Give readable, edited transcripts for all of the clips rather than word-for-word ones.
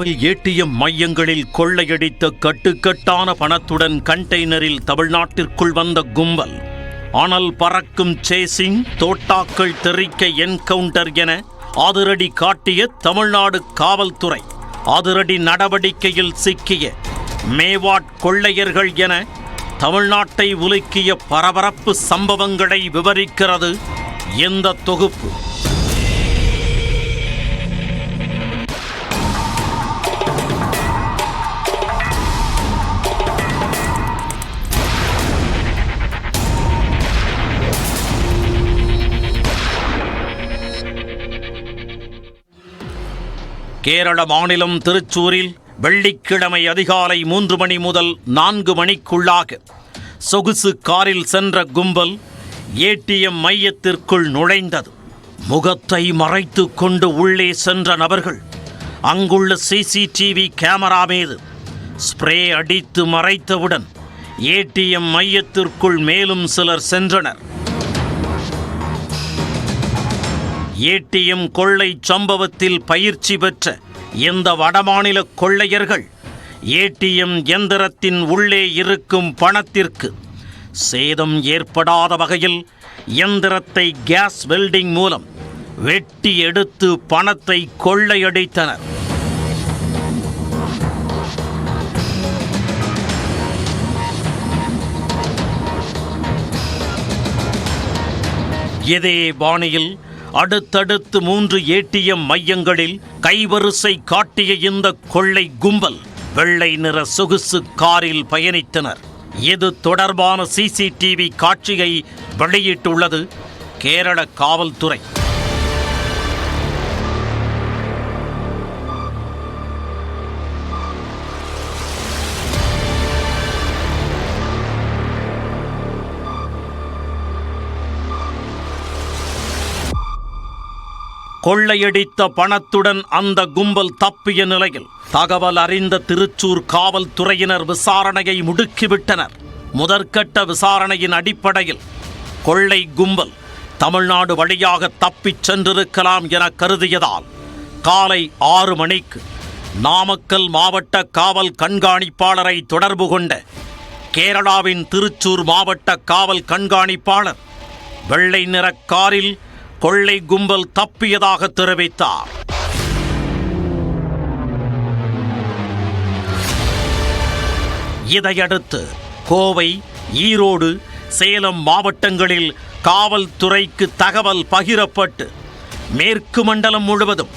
ATM மையங்களில் கொள்ளையடித்த கட்டுக்கட்டான பணத்துடன் கண்டெய்னரில் தமிழ்நாட்டிற்குள் வந்த கும்பல். அனல் பறக்கும் சேசிங், தோட்டாக்கள் தெறிக்க என்கவுண்டர் என அதிரடி காட்டிய தமிழ்நாடு காவல்துறை. அதிரடி நடவடிக்கையில் சிக்கிய மேவாட் கொள்ளையர்கள் என தமிழ்நாட்டை உலுக்கிய பரபரப்பு சம்பவங்களை விவரிக்கிறது இந்த தொகுப்பு. கேரள மாநிலம் திருச்சூரில் வெள்ளிக்கிழமை அதிகாலை 3 மணி முதல் 4 மணிக்குள்ளாக சொகுசு காரில் சென்ற கும்பல் ஏடிஎம் மையத்திற்குள் நுழைந்தது. முகத்தை மறைத்து கொண்டு உள்ளே சென்ற நபர்கள் அங்குள்ள சிசிடிவி கேமரா மீது ஸ்ப்ரே அடித்து மறைத்தவுடன் ஏடிஎம் மையத்திற்குள் மேலும் சிலர் சென்றனர். ஏடிஎம் கொள்ளை சம்பவத்தில் பயிற்சி பெற்ற இந்த வடமாநில கொள்ளையர்கள் ஏடிஎம் எந்திரத்தின் உள்ளே இருக்கும் பணத்திற்கு சேதம் ஏற்படாத வகையில் எந்திரத்தை கேஸ் வெல்டிங் மூலம் வெட்டி எடுத்து பணத்தை கொள்ளையடித்தனர். இதே பாணியில் அடுத்தடுத்து 3 ஏடிஎம் மையங்களில் கைவரிசை காட்டிய இந்த கொள்ளை கும்பல் வெள்ளை நிற சொகுசு காரில் பயணித்தனர். இது தொடர்பான சிசிடிவி காட்சியை வெளியிட்டுள்ளது கேரள காவல்துறை. கொள்ளையடித்த பணத்துடன் அந்த கும்பல் தப்பிய நிலையில் தகவல் அறிந்த திருச்சூர் காவல்துறையினர் விசாரணையை முடுக்கிவிட்டனர். முதற்கட்ட விசாரணையின் அடிப்படையில் கொள்ளை கும்பல் தமிழ்நாடு வழியாக தப்பிச் சென்றிருக்கலாம் என கருதியதால் காலை 6 மணிக்கு நாமக்கல் மாவட்ட காவல் கண்காணிப்பாளரை தொடர்பு கொண்ட கேரளாவின் திருச்சூர் மாவட்ட காவல் கண்காணிப்பாளர் வெள்ளை நிற காரில் கொள்ளை கும்பல் தப்பியதாக தெரிவித்தார். இதையடுத்து கோவை, ஈரோடு, சேலம் மாவட்டங்களில் காவல்துறைக்கு தகவல் பகிரப்பட்டு மேற்கு மண்டலம் முழுவதும்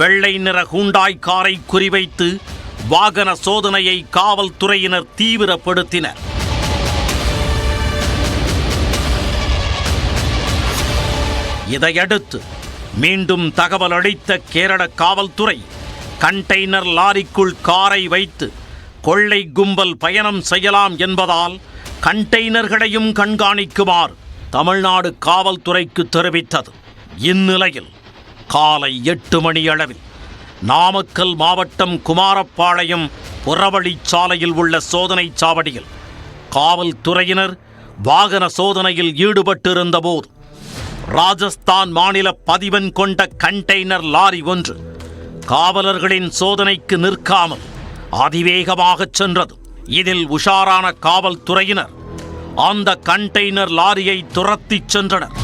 வெள்ளை நிற ஹூண்டாய் காரை குறிவைத்து வாகன சோதனையை காவல்துறையினர் தீவிரப்படுத்தினர். இதையடுத்து மீண்டும் தகவல் அளித்த கேரள காவல்துறை கண்டெய்னர் லாரிக்குள் காரை வைத்து கொள்ளை கும்பல் பயணம் செய்யலாம் என்பதால் கண்டெய்னர்களையும் கண்காணிக்குமாறு தமிழ்நாடு காவல்துறைக்கு தெரிவித்தது. இந்நிலையில் காலை 8 மணி அளவில் நாமக்கல் மாவட்டம் குமாரப்பாளையம் புறவழிச்சாலையில் உள்ள சோதனை சாவடியில் காவல்துறையினர் வாகன சோதனையில் ஈடுபட்டிருந்த போது ராஜஸ்தான் மாநில பதிவெண் கொண்ட கண்டெய்னர் லாரி ஒன்று காவலர்களின் சோதனைக்கு நிற்காமல் அதிவேகமாக சென்றது. இதில் உஷாரான காவல்துறையினர் அந்த கண்டெய்னர் லாரியை துரத்திச் சென்றனர்.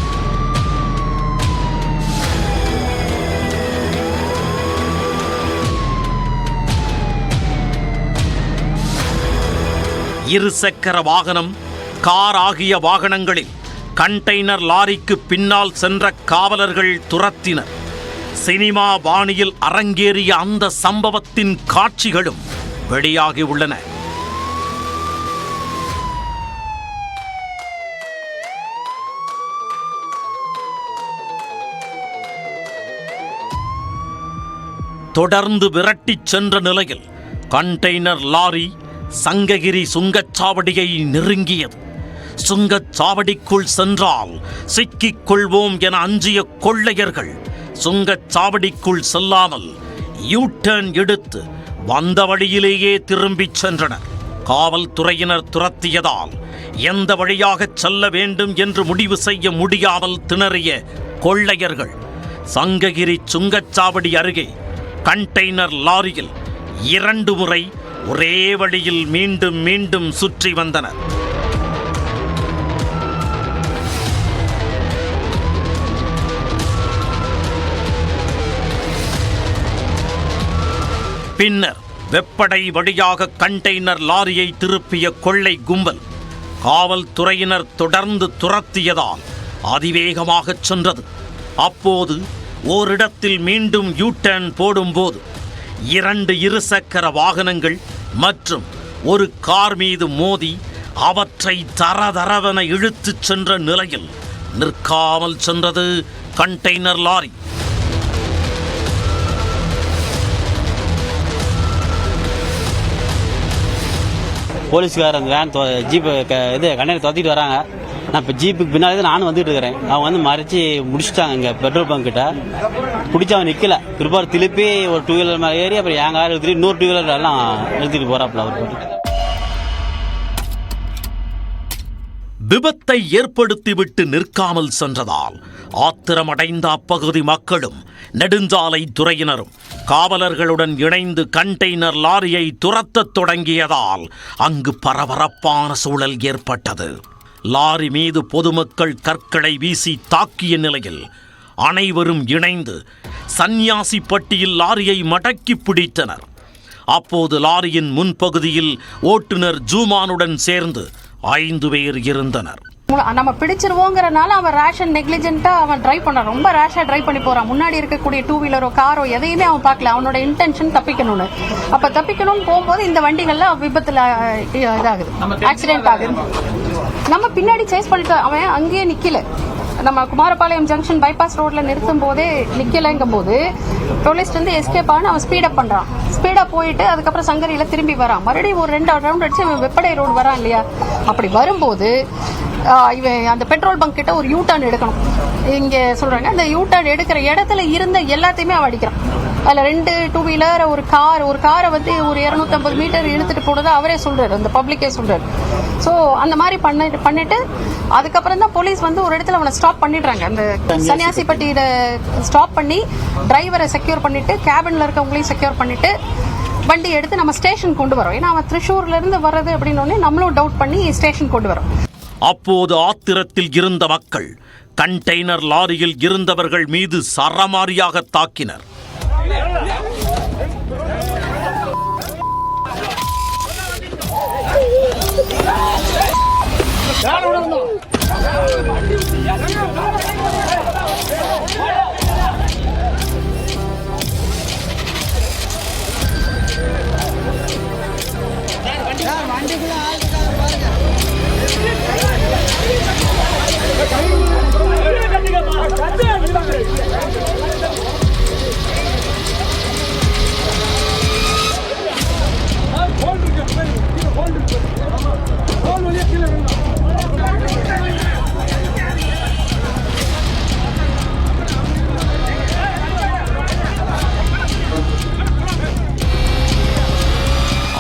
இருசக்கர வாகனம், கார் ஆகிய வாகனங்களில் கண்டெய்னர் லாரிக்கு பின்னால் சென்ற காவலர்கள் துரத்தினர். சினிமா பாணியில் அரங்கேறிய அந்த சம்பவத்தின் காட்சிகளும் வெளியாகியுள்ளன. தொடர்ந்து விரட்டிச் சென்ற நிலையில் கண்டெய்னர் லாரி சங்ககிரி சுங்கச்சாவடியை நெருங்கியது. சுங்கச்சாவடிக்குள் சென்றால் சிக்கிக் கொள்வோம் என அஞ்சிய கொள்ளையர்கள் சுங்கச்சாவடிக்குள் செல்லாமல் யூ-டர்ன் எடுத்து வந்த வழியிலேயே திரும்பிச் சென்றனர். காவல்துறையினர் துரத்தியதால் எந்த வழியாக செல்ல வேண்டும் என்று முடிவு செய்ய முடியாமல் திணறிய கொள்ளையர்கள் சங்ககிரி சுங்கச்சாவடி அருகே கண்டெய்னர் லாரியில் 2 முறை ஒரே வழியில் மீண்டும் மீண்டும் சுற்றி வந்தனர். பின்னர் வெப்படை வழியாக கண்டெய்னர் லாரியை திருப்பிய கொள்ளை கும்பல் காவல்துறையினர் தொடர்ந்து துரத்தியதால் அதிவேகமாக சென்றது. அப்போது ஓரிடத்தில் மீண்டும் யூ-டர்ன் போடும்போது 2 இருசக்கர வாகனங்கள் மற்றும் ஒரு கார் மீது மோதி அவற்றை தரதரவென இழுத்துச் சென்ற நிலையில் நிற்காமல் சென்றது கண்டெய்னர் லாரி. போலீஸ்கார் அந்த வேன் ஜீப்பு கண்டெய்னர் துரத்திட்டு வராங்க. நான் இப்போ ஜீப்புக்கு பின்னாடி நானும் வந்துட்டு இருக்கிறேன். அவங்க வந்து மறைச்சி முடிச்சுட்டாங்க. இங்கே பெட்ரோல் பங்க் கிட்ட பிடிச்சி அவன் நிற்கல. திருப்பார் திருப்பி ஒரு 2 வீலர் மேலே ஏறி அப்புறம் என் கார் எடுத்துட்டு இன்னொரு 2 வீலர் எல்லாம் எடுத்துட்டு போறாப்புல. அவர் விபத்தை ஏற்படுத்திவிட்டு நிற்காமல் சென்றதால் ஆத்திரமடைந்த அப்பகுதி மக்களும் நெடுஞ்சாலை துறையினரும் காவலர்களுடன் இணைந்து கண்டெய்னர் லாரியை துரத்தத் தொடங்கியதால் அங்கு பரபரப்பான சூழல் ஏற்பட்டது. லாரி மீது பொதுமக்கள் கற்களை வீசி தாக்கிய நிலையில் அனைவரும் இணைந்து சன்னியாசிப்பட்டியில் லாரியை மடக்கி பிடித்தனர். அப்போது லாரியின் முன்பகுதியில் ஓட்டுநர் ஜூமானுடன் சேர்ந்து 5 பேர் இருந்தனர். நம்ம பிடிச்சிருவோங்கிறனால அவன் ரேஷ் அண்ட் நெக்லிஜென்ட்டா அவன் டிரைவ் பண்ணான். ரொம்ப ரேஷா டிரைவ் பண்ணி போறான். முன்னாடி இருக்கக்கூடிய 2 வீலரோ காரோ எதையுமே அவன் பார்க்கல. அவனோட இன்டென்ஷன் தப்பிக்கணும்னு. அப்ப தப்பிக்கணும்னு போகும்போது இந்த வண்டிகள்ல விபத்துல இதாகுது, ஆக்சிடென்ட் ஆகுது. நம்ம பின்னாடி சேஸ் பண்ணிட்டு அவன் அங்கேயே நிக்கல. நம்ம குமாரபாளையம் ஜங்ஷன் பைபாஸ் ரோட்ல நிறுத்தும் போதே நிக்கலங்கும் போது போலீஸ் வந்து எஸ்கேப் ஆன அவன் ஸ்பீடப் பண்றான். ஸ்பீடா போயிட்டு அதுக்கப்புறம் சங்கரியில திரும்பி வரான். மறுபடியும் ஒரு 2 ரவுண்ட் அடிச்சு அவன் வெப்படை ரோடு வரான் இல்லையா. அப்படி வரும்போது இவன் அந்த பெட்ரோல் பங்க் கிட்ட ஒரு யூ-டர்ன் எடுக்கணும். இங்க சொல்றாங்க அந்த யூ-டர்ன் எடுக்கிற இடத்துல இருந்த எல்லாத்தையுமே அவன் அடிக்கிறான். அதுல 2 2 வீலர் ஒரு காரை வந்து ஒரு 250 மீட்டர் இழுத்துட்டு போனதை அவரே சொல்றாரு, அந்த பப்ளிக்கே சொல்றாரு. ஸோ அந்த மாதிரி பண்ணிட்டு அதுக்கப்புறம் தான் போலீஸ் வந்து ஒரு இடத்துல அவனை ஸ்டாப் பண்ணிடுறாங்க. அந்த சன்னியாசிப்பட்டியில ஸ்டாப் பண்ணி டிரைவரை செக்யூர் பண்ணிட்டு கேபின்ல இருக்கவங்களையும் செக்யூர் பண்ணிட்டு வண்டி எடுத்து நம்ம ஸ்டேஷன் கொண்டு வரோம். ஏன்னா அவன் திருச்சூர்ல இருந்து வர்றது அப்படின்னு நம்மளும் டவுட் பண்ணி ஸ்டேஷன் கொண்டு வரோம். அப்போது ஆத்திரத்தில் இருந்த மக்கள் கண்டெய்னர் லாரியில் இருந்தவர்கள் மீது சரமாரியாக தாக்கினர்.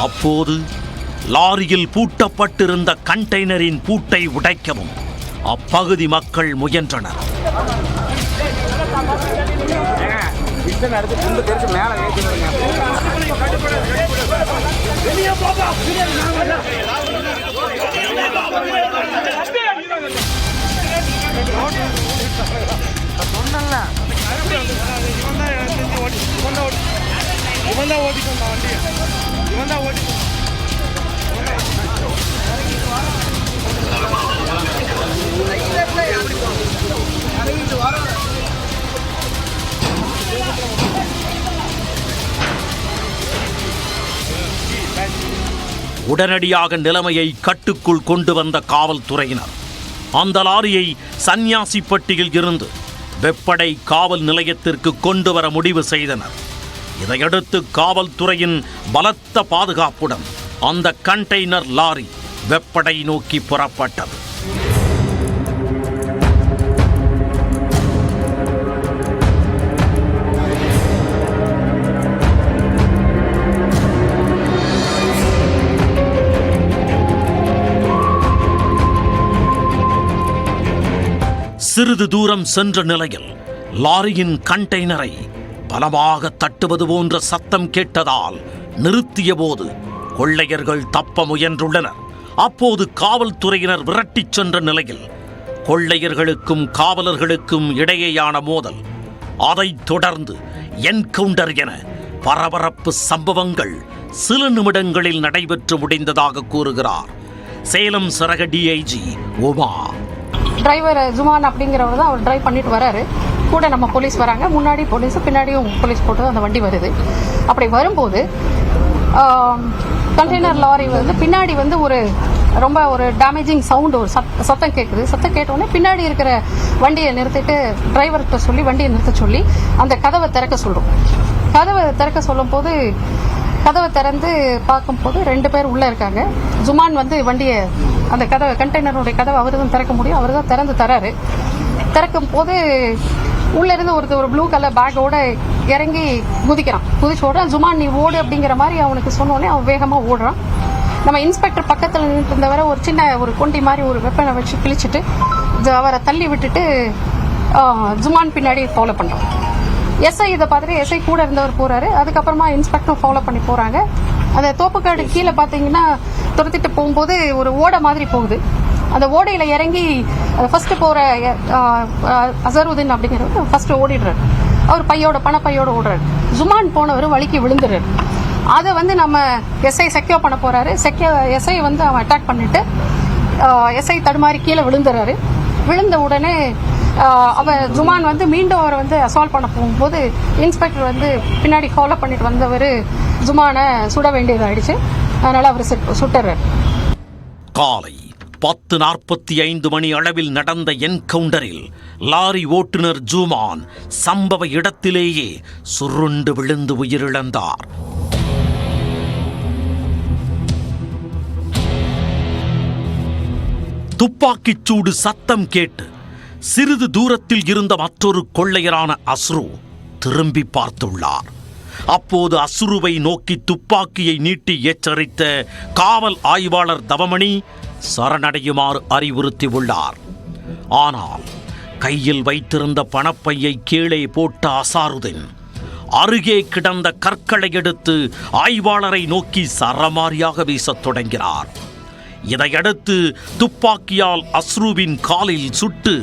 அப்போது லாரியில் பூட்டப்பட்டிருந்த கண்டெய்னரின் பூட்டை உடைக்கவும் அப்பகுதி மக்கள் முயன்றனர். உடனடியாக நிலைமையை கட்டுக்குள் கொண்டு வந்த காவல்துறையினர் அந்த லாரியை சன்னியாசிப்பட்டியில் இருந்து வெப்படை காவல் நிலையத்திற்கு கொண்டு வர முடிவு செய்தனர். இதையடுத்து காவல்துறையின் பலத்த பாதுகாப்புடன் அந்த கண்டெய்னர் லாரி வெப்படை நோக்கி புறப்பட்டது. சிறிது தூரம் சென்ற நிலையில் லாரியின் கண்டெய்னரை பலமாக தட்டுவது போன்ற சத்தம் கேட்டதால் நிறுத்திய போது கொள்ளையர்கள் தப்ப முயன்றுள்ளனர். அப்போது காவல்துறையினர் விரட்டிச் சென்ற நிலையில் கொள்ளையர்களுக்கும் காவலர்களுக்கும் இடையேயான மோதல், அதைத் தொடர்ந்து என்கவுண்டர் என பரபரப்பு சம்பவங்கள் சில நிமிடங்களில் நடைபெற்று முடிந்ததாக கூறுகிறார் சேலம் சரக டிஐஜி உமா. டிரைவர் ஜுமான் அப்படிங்கிறவர் தான் அவர் டிரைவ் பண்ணிட்டு வராரு. கூட நம்ம போலீஸ் வராங்க, முன்னாடி போலீஸ் பின்னாடியும் போலீஸ் போட்டு அந்த வண்டி வருது. அப்படி வரும்போது கண்டெய்னர் லாரி வந்து பின்னாடி வந்து ரொம்ப டேமேஜிங் சவுண்ட், ஒரு சத்தம் கேட்குது. சத்தம் கேட்டோடனே பின்னாடி இருக்கிற வண்டியை நிறுத்திட்டு டிரைவர்கிட்ட சொல்லி வண்டியை நிறுத்த சொல்லி அந்த கதவை திறக்க சொல்றோம். கதவை திறக்க சொல்லும் போது கதவை திறந்து பார்க்கும்போது 2 பேர் உள்ள இருக்காங்க. ஜுமான் வந்து வண்டியை அந்த கதவை கண்டெய்னருடைய கதவை அவரு தான் திறக்க முடியும், அவர் தான் திறந்து தராரு. திறக்கும் போது உள்ள இருந்து ஒரு ப்ளூ கலர் பேக்கோட இறங்கி குதிச்சு ஓடுறான். ஜுமான் நீ ஓடு அப்படிங்கிற மாதிரி அவனுக்கு சொன்னோடனே அவன் வேகமா ஓடுறான். நம்ம இன்ஸ்பெக்டர் பக்கத்தில் நின்றுட்டு இருந்தவரை ஒரு சின்ன ஒரு கொண்டி மாதிரி ஒரு வெப்பனை வச்சு கிழிச்சிட்டு அவரை தள்ளி விட்டுட்டு ஜுமான் பின்னாடி ஃபாலோ பண்றோம். எஸ்ஐ இதை பார்த்துட்டு எஸ்ஐ கூட இருந்தவர் போறாரு. அதுக்கப்புறமா இன்ஸ்பெக்டர் ஃபாலோ பண்ணி போறாங்க. அந்த தோப்புக்காடு கீழே பார்த்தீங்கன்னா துரத்திட்டு போகும்போது ஒரு ஓடை மாதிரி போகுது. அந்த ஓடையில இறங்கி ஃபர்ஸ்ட் போற அசருதீன் அப்படிங்கிறவர் ஃபர்ஸ்ட் ஓடிடுறாரு. அவர் பணப்பையோட ஓடுறாரு. ஜுமான் போனவர் வலிக்கு விழுந்துறாரு. அதை வந்து நம்ம எஸ்ஐ செக்யூர் பண்ண போறாரு. எஸ்ஐ வந்து அவன் அட்டாக் பண்ணிட்டு எஸ்ஐ தடுமாறி கீழே விழுந்துறாரு. விழுந்த உடனே ஜுமான் வந்து மீண்டும் அவரை வந்து அசால்ட் பண்ண போகும்போது இன்ஸ்பெக்டர் வந்து பின்னாடி ஃபாலோ பண்ணிட்டு வந்தவர் ஜுமானை சுட வேண்டியதாயிடுச்சு. அதனால அவர் சுட்டுறாரு. காலை 10:45 மணி அளவில் நடந்த என்கவுண்டரில் லாரி ஓட்டுநர் ஜுமான் சம்பவ இடத்திலேயே சுருண்டு விழுந்து உயிரிழந்தார். துப்பாக்கிச் சூடு சத்தம் கேட்டு சிறிது தூரத்தில் இருந்த மற்றொரு கொள்ளையரான அஸ்ரு திரும்பி பார்த்துள்ளார். அப்போது அஸ்ருவை நோக்கி துப்பாக்கியை நீட்டி எச்சரித்த காவல் ஆய்வாளர் தவமணி சரணடையுமாறு அறிவுறுத்தியுள்ளார். ஆனால் கையில் வைத்திருந்த பணப்பையை கீழே போட்ட அசாருதீன் அருகே கிடந்த கற்களை எடுத்து ஆய்வாளரை நோக்கி சரமாரியாக வீசத் தொடங்கினார். இதையடுத்து துப்பாக்கியால் அஸ்ருவின் காலில் சுட்டு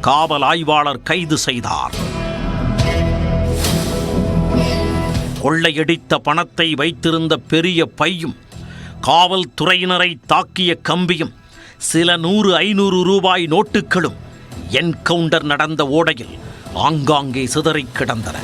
காவல் ஆய்வாளர் கைது செய்தார். கொள்ளையடித்த பணத்தை வைத்திருந்த பெரிய பையும், காவல்துறையினரை தாக்கிய கம்பியும், சில 100-500 ரூபாய் நோட்டுகளும் என்கவுண்டர் நடந்த ஓடையில் ஆங்காங்கே சிதறிக் கிடந்தன.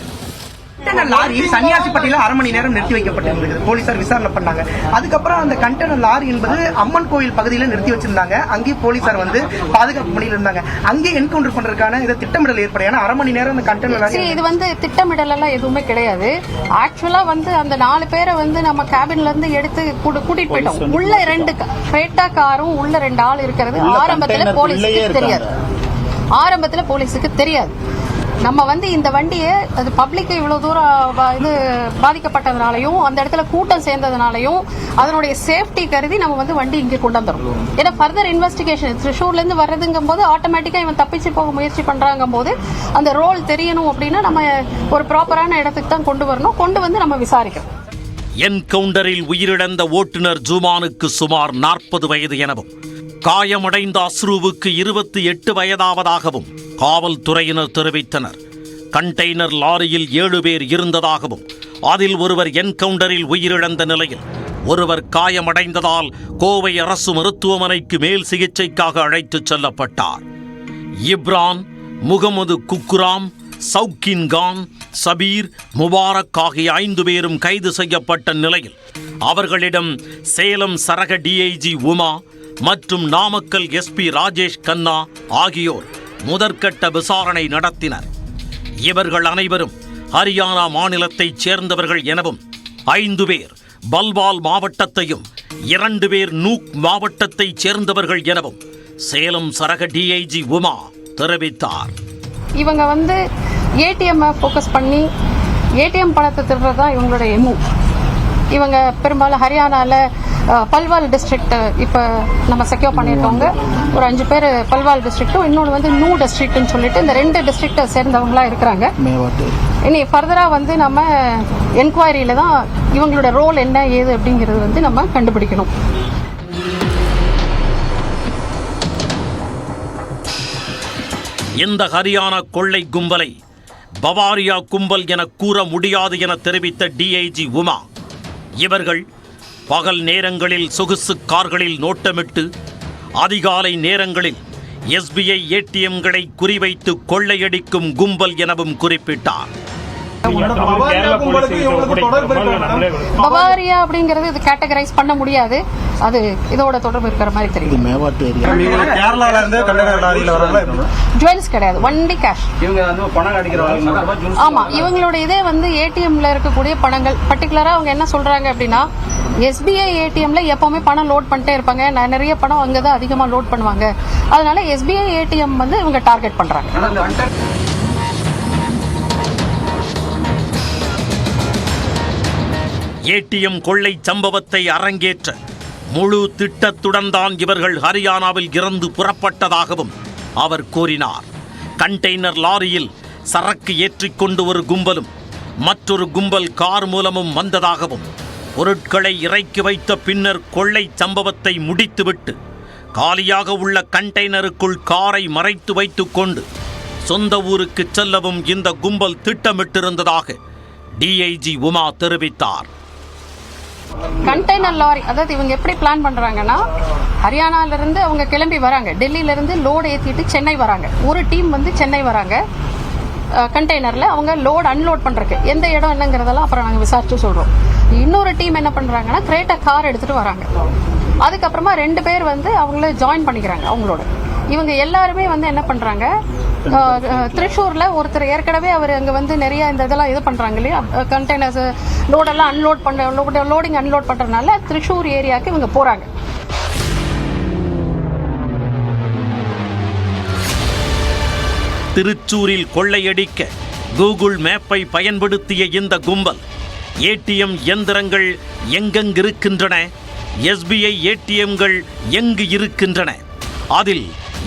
லாரி சன்னியாசிப்பட்டியில 1/2 மணி நேரம் நிறுத்தி வைக்கப்பட்டிருந்தது. போலீசார் விசாரணை பண்ணாங்க. அதுக்கப்புறம் அந்த கண்டெய்னர் லாரி என்பது அம்மன் கோயில் பகுதியில் நிறுத்தி வச்சிருந்தாங்க. அங்கேயும் போலீசார் வந்து பாதுகாப்பு பணியில் இருந்தாங்க. அங்கே என்கவுண்டர் பண்றதுக்கான இதை திட்டமிடல் ஏற்படும். ஏன்னா 1/2 மணி நேரம் அந்த கண்டெய்னர் லாரி இது வந்து திட்டமிடல் எல்லாம் எதுவுமே கிடையாது. ஆக்சுவலா வந்து அந்த 4 பேரை வந்து நம்ம கேபின்ல இருந்து எடுத்து கூட்டிட்டு போயிட்டோம். உள்ள 2 கிரேட்டா காரும் உள்ள 2 ஆள் இருக்கிறது ஆரம்பத்துல போலீஸுக்கு தெரியாது. நம்ம வந்து இந்த வண்டியை அது பப்ளிக் இவ்வளவு தூரம் இது பாதிக்கப்பட்டதுனாலையும் அந்த இடத்துல கூட்டம் சேர்ந்ததுனாலையும் அதனுடைய சேஃப்டி கருதி நம்ம வந்து வண்டி இங்கே கொண்டு வந்துடும். ஏன்னா ஃபர்தர் இன்வெஸ்டிகேஷன் த்ரிஷூர்ல இருந்து வர்றதுங்கும் போது ஆட்டோமேட்டிக்கா இவன் தப்பிச்சு போக முயற்சி பண்றாங்கும் போது அந்த ரோல் தெரியணும் அப்படின்னா நம்ம ஒரு ப்ராப்பரான இடத்துக்கு தான் கொண்டு வரணும். கொண்டு வந்து நம்ம விசாரிக்கிறோம். என்கவுண்டரில் உயிரிழந்த ஓட்டுநர் ஜுமானுக்கு சுமார் 40 வயது எனவும் காயமடைந்த அஸ்ருவுக்கு 28 வயதாவதாகவும் காவல்துறையினர் தெரிவித்தனர். கண்டெய்னர் லாரியில் 7 பேர் இருந்ததாகவும் அதில் ஒருவர் என்கவுண்டரில் உயிரிழந்த நிலையில் ஒருவர் காயமடைந்ததால் கோவை அரசு மருத்துவமனைக்கு மேல் சிகிச்சைக்காக அழைத்துச் செல்லப்பட்டார். இப்ரான், முகமது குக்குராம், சவுக்கின் கான், சபீர், முபாரக் ஆகிய 5 பேரும் கைது செய்யப்பட்ட நிலையில் அவர்களிடம் சேலம் சரக டிஐஜி உமா மற்றும் நாமக்கல் எஸ்பி ராஜேஷ் கண்ணா ஆகியோர் முதற்கட்ட விசாரணை நடத்தினர். இவர்கள் அனைவரும் ஹரியானா மாநிலத்தைச் சேர்ந்தவர்கள் எனவும் 5 பேர் பல்வால் மாவட்டத்தையும் 2 பேர் நூக் மாவட்டத்தைச் சேர்ந்தவர்கள் எனவும் சேலம் சரக டிஐஜி உமா தெரிவித்தார். இவங்க வந்து ஏடிஎம் ஃபோக்கஸ் பண்ணி ஏடிஎம் பணத்தை திருடுறது தான் இவங்களுடைய எமு. இவங்க பெரும்பாலும் ஹரியானால பல்வால் டிஸ்ட்ரிக்ட் இப்போ நம்ம செக்யூர் பண்ணியிருக்கோங்க. ஒரு 5 பேர் பல்வால் டிஸ்ட்ரிக்டும் இன்னொன்று வந்து நூ டிஸ்ட்ரிக்ட்னு சொல்லிட்டு இந்த 2 டிஸ்ட்ரிக்டை சேர்ந்தவங்களா இருக்கிறாங்க. இனி ஃபர்தரா வந்து நம்ம என்கொயரியில தான் இவங்களோட ரோல் என்ன ஏது அப்படிங்கிறது வந்து நம்ம கண்டுபிடிக்கணும். இந்த ஹரியானா கொள்ளை கும்பலை பவாரியா கும்பல் என கூற முடியாது என தெரிவித்த டிஐஜி உமா, இவர்கள் பகல் நேரங்களில் சொகுசு கார்களில் நோட்டமிட்டு அதிகாலை நேரங்களில் SBI ATMகளை குறிவைத்து கொள்ளையடிக்கும் கும்பல் எனவும் குறிப்பிட்டார். பவாரியா அப்படிங்கிறது இது கேட்டகரைஸ் பண்ண முடியாது, அது இதோட தொடர்பு இருக்கிற மாதிரி தெரியும். ஜுவல்ஸ் கிடையாது, ஒன்லி கேஷ். ஆமா, இவங்களோட இதே வந்து ஏடிஎம்ல இருக்கக்கூடிய பணங்கள். பர்டிகுலரா அவங்க என்ன சொல்றாங்க அப்படின்னா, SBI ATMல எப்பவுமே பணம் லோட் பண்ணிட்டே இருப்பாங்க, நிறைய பணம் அங்கதான் அதிகமா லோட் பண்ணுவாங்க, அதனால SBI ATM வந்து இவங்க டார்கெட் பண்றாங்க. ATM கொள்ளை சம்பவத்தை அரங்கேற்ற முழு திட்டத்துடன் தான் இவர்கள் ஹரியானாவில் இருந்து புறப்பட்டதாகவும் அவர் கூறினார். கண்டெய்னர் லாரியில் சரக்கு ஏற்றிக்கொண்டு ஒரு கும்பலும் மற்றொரு கும்பல் கார் மூலமும் வந்ததாகவும், பொருட்களை இறக்கி வைத்த பின்னர் கொள்ளை சம்பவத்தை முடித்துவிட்டு காலியாக உள்ள கண்டெய்னருக்குள் காரை மறைத்து வைத்துக் கொண்டு சொந்த ஊருக்கு செல்லவும் இந்த கும்பல் திட்டமிட்டிருந்ததாக டிஐஜி உமா தெரிவித்தார். கண்டெய்னர் லாரி, அதாவது இவங்க எப்படி பிளான் பண்றாங்கன்னா, ஹரியானால இருந்து அவங்க கிளம்பி வராங்க, டெல்லியில இருந்து லோடு ஏற்றிட்டு சென்னை வராங்க. ஒரு டீம் வந்து சென்னை வராங்க, கண்டெய்னர்ல அவங்க லோடு அன்லோட் பண்றதுக்கு எந்த இடம் என்னங்கிறதெல்லாம் அப்புறம் நாங்கள் விசாரிச்சு சொல்றோம். இன்னொரு டீம் என்ன பண்றாங்கன்னா, கிரேட்டா கார் எடுத்துட்டு வராங்க. அதுக்கப்புறமா 2 பேர் வந்து அவங்கள ஜாயின் பண்ணிக்கிறாங்க அவங்களோட. இவங்க எல்லாருமே வந்து என்ன பண்றாங்க, திரிஷூர்ல ஒருத்தர் ஏற்கனவே அவர் அங்க வந்து நிறைய இந்த இதெல்லாம் இது பண்றாங்க இல்லையா, கண்டெய்னர்ஸ் லோடெல்லாம் அன்லோட் பண்ண லோடிங் அன்லோட் பண்றதுனால திரிஷூர் ஏரியாவுக்கு இவங்க போறாங்க. திருச்சூரில் கொள்ளையடிக்க கூகுள் மேப்பை பயன்படுத்திய இந்த கும்பல் ATM எந்திரங்கள் எங்கெங்கிருக்கின்றன, SBI ATMகள் எங்கு இருக்கின்றன, அதில்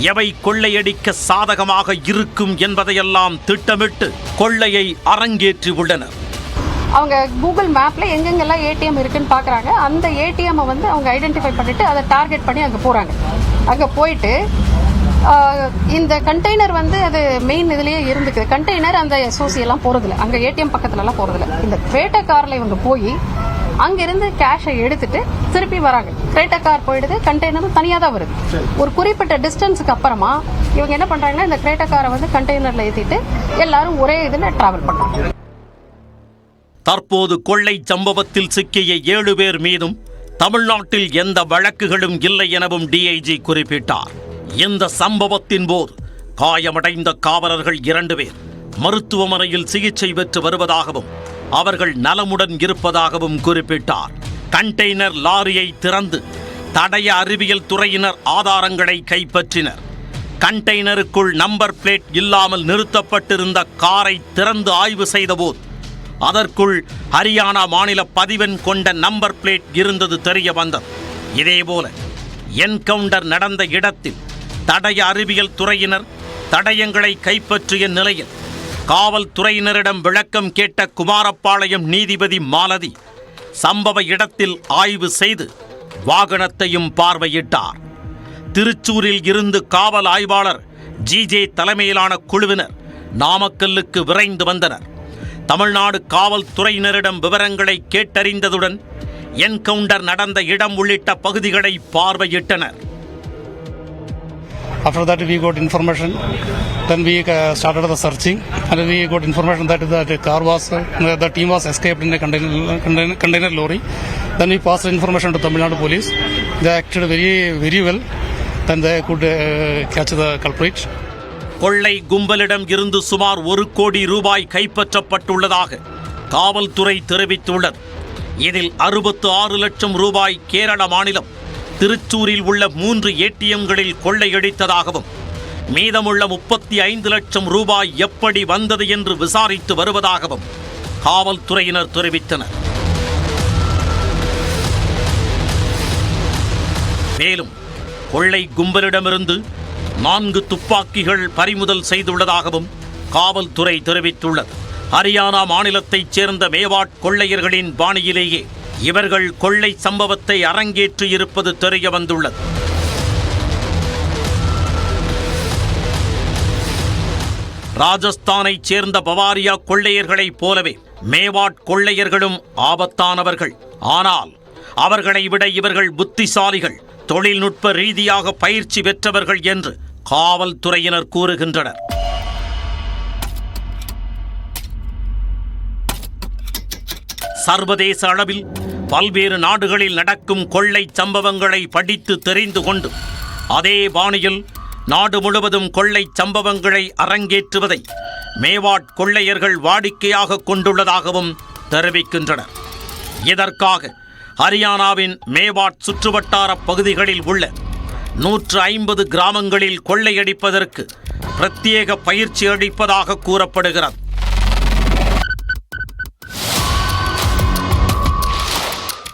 எவை கொள்ளையடிக்க சாதகமாக இருக்கும் என்பதையெல்லாம் திட்டமிட்டு கொள்ளையை அரங்கேற்றி உள்ளனர். அவங்க கூகுள் மேப்ல எங்கெங்கெல்லாம் ATM இருக்குன்னு பாக்குறாங்க. அந்த ATM வந்து அவங்க ஐடென்டிஃபை பண்ணிட்டு அதை டார்கெட் பண்ணி அங்க போறாங்க. அங்க போயிட்டு இந்த கண்டெய்னர் வந்து அது மெயின் இதுலயே இருந்துக்குது. கண்டெய்னர் அந்த SOC எல்லாம் போறதில்ல, அங்க ATM பக்கத்துல எல்லாம் போறதில்ல. இந்த கிரேட்டா கார்ல இவங்க போய் அங்கிருந்து கேஷை எடுத்துட்டு திருப்பி வராங்க. கிரேட்டா கார் போயிடுது, கண்டெய்னரும் தனியா தான் வருது. ஒரு குறிப்பிட்ட டிஸ்டன்ஸுக்கு அப்புறமா இவங்க என்ன பண்றாங்கன்னா, இந்த கிரேட்டா காரை வந்து கண்டெய்னர்ல ஏத்திட்டு எல்லாரும் ஒரே இதுல டிராவல் பண்றாங்க. தற்போது கொள்ளை சம்பவத்தில் சிக்கிய 7 பேர் மீதும் தமிழ்நாட்டில் எந்த வழக்குகளும் இல்லை எனவும் டிஐஜி குறிப்பிட்டார். இந்த சம்பவத்தின் போது காயமடைந்த காவலர்கள் 2 பேர் மருத்துவமனையில் சிகிச்சை பெற்று வருவதாகவும் அவர்கள் நலமுடன் இருப்பதாகவும் குறிப்பிட்டார். கண்டெய்னர் லாரியை திறந்து தடய அறிவியல் துறையினர் ஆதாரங்களை கைப்பற்றினர். கண்டெய்னருக்குள் நம்பர் பிளேட் இல்லாமல் நிறுத்தப்பட்டிருந்த காரை திறந்து ஆய்வு செய்தபோது அதற்குள் ஹரியானா மாநில பதிவெண் கொண்ட நம்பர் பிளேட் இருந்தது தெரிய வந்தது. இதேபோல என்கவுண்டர் நடந்த இடத்தில் தடய அறிவியல் துறையினர் தடயங்களை கைப்பற்றிய நிலையில் காவல்துறையினரிடம் விளக்கம் கேட்ட குமாரபாளையம் நீதிபதி மாலதி சம்பவ இடத்தில் ஆய்வு செய்து வாகனத்தையும் பார்வையிட்டார். திருச்சூரில் இருந்து காவல் ஆய்வாளர் GJ தலைமையிலான குழுவினர் நாமக்கல்லுக்கு விரைந்து வந்தனர். தமிழ்நாடு காவல்துறையினரிடம் விவரங்களை கேட்டறிந்ததுடன் என்கவுண்டர் நடந்த இடம் உள்ளிட்ட பகுதிகளை பார்வையிட்டனர். After that, we got information. Then we started the searching, and we got information that the car was, the team was escaped in a container lorry. Then we passed the information to Tamil Nadu police. They acted very well. Then they could catch the culprit. கொள்ளை கும்பலிடம் இருந்து சுமார் 1 கோடி ரூபாய் கைப்பற்றப்பட்டுள்ளதாக காவல்துறை தெரிவித்துள்ளது. இதில் 66 லட்சம் ரூபாய் கேரள மாநிலம் திருச்சூரில் உள்ள 3 ATMகளில் கொள்ளையடித்ததாகவும் மீதமுள்ள 35 லட்சம் ரூபாய் எப்படி வந்தது என்று விசாரித்து வருவதாகவும் காவல்துறையினர் தெரிவித்தனர். மேலும் கொள்ளை கும்பலிடமிருந்து 4 துப்பாக்கிகள் பறிமுதல் செய்துள்ளதாகவும் காவல்துறை தெரிவித்துள்ளது. ஹரியானா மாநிலத்தைச் சேர்ந்த மேவாட் கொள்ளையர்களின் பாணியிலேயே இவர்கள் கொள்ளை சம்பவத்தை அரங்கேற்றி இருப்பது தெரிய வந்துள்ளது. ராஜஸ்தானைச் சேர்ந்த பவாரியா கொள்ளையர்களைப் போலவே மேவாட் கொள்ளையர்களும் ஆபத்தானவர்கள். ஆனால் அவர்களை விட இவர்கள் புத்திசாலிகள், தொழில்நுட்ப ரீதியாக பயிற்சி பெற்றவர்கள் என்று காவல்துறையினர் கூறுகின்றனர். சர்வதேச அளவில் பல்வேறு நாடுகளில் நடக்கும் கொள்ளை சம்பவங்களை படித்து தெரிந்து கொண்டு அதே பாணியில் நாடு முழுவதும் கொள்ளை சம்பவங்களை அரங்கேற்றுவதை மேவாட் கொள்ளையர்கள் வாடிக்கையாக கொண்டுள்ளதாகவும் தெரிவிக்கின்றனர். இதற்காக ஹரியானாவின் மேவாட் சுற்றுவட்டார பகுதிகளில் உள்ள 150 கிராமங்களில் கொள்ளையடிப்பதற்கு பிரத்யேக பயிற்சி அளிப்பதாக கூறப்படுகிறது.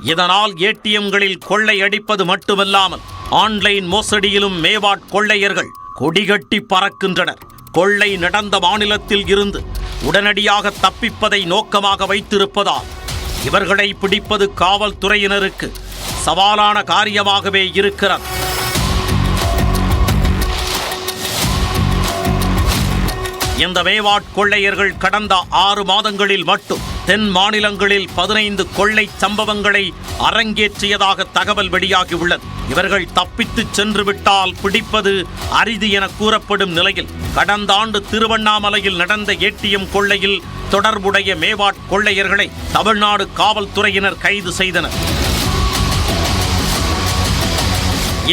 இதனால் ஏடிஎம்களில் கொள்ளையடிப்பது மட்டுமல்லாமல் ஆன்லைன் மோசடியிலும் மேவாட் கொள்ளையர்கள் கொடிகட்டி பறக்கின்றனர். கொள்ளை நடந்த மாநிலத்தில் இருந்து உடனடியாக தப்பிப்பதை நோக்கமாக வைத்திருப்பதால் இவர்களை பிடிப்பது காவல்துறையினருக்கு சவாலான காரியமாகவே இருக்கிறது. இந்த மேவாட் கொள்ளையர்கள் கடந்த 6 மாதங்களில் மட்டும் தென் மாநிலங்களில் 15 கொள்ளை சம்பவங்களை அரங்கேற்றியதாக தகவல் வெளியாகியுள்ளது. இவர்கள் தப்பித்து சென்று விட்டால் பிடிப்பது அரிது என கூறப்படும் நிலையில் கடந்த ஆண்டு திருவண்ணாமலையில் நடந்த ஏடிஎம் கொள்ளையில் தொடர்புடைய மேவாட் கொள்ளையர்களை தமிழ்நாடு காவல்துறையினர் கைது செய்தனர்.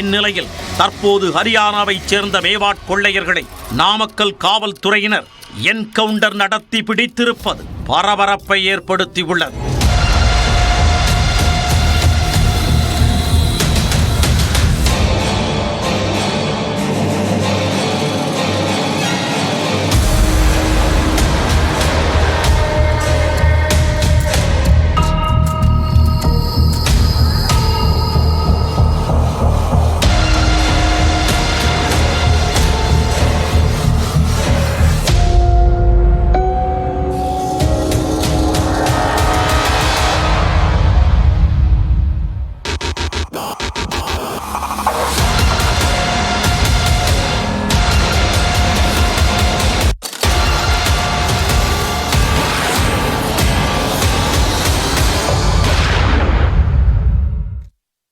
இந்நிலையில் தற்போது ஹரியானாவைச் சேர்ந்த மேவாட் கொள்ளையர்களை நாமக்கல் காவல்துறையினர் என்கவுண்டர் நடத்தி பிடித்திருப்பது பரபரப்பை ஏற்படுத்தியுள்ளது.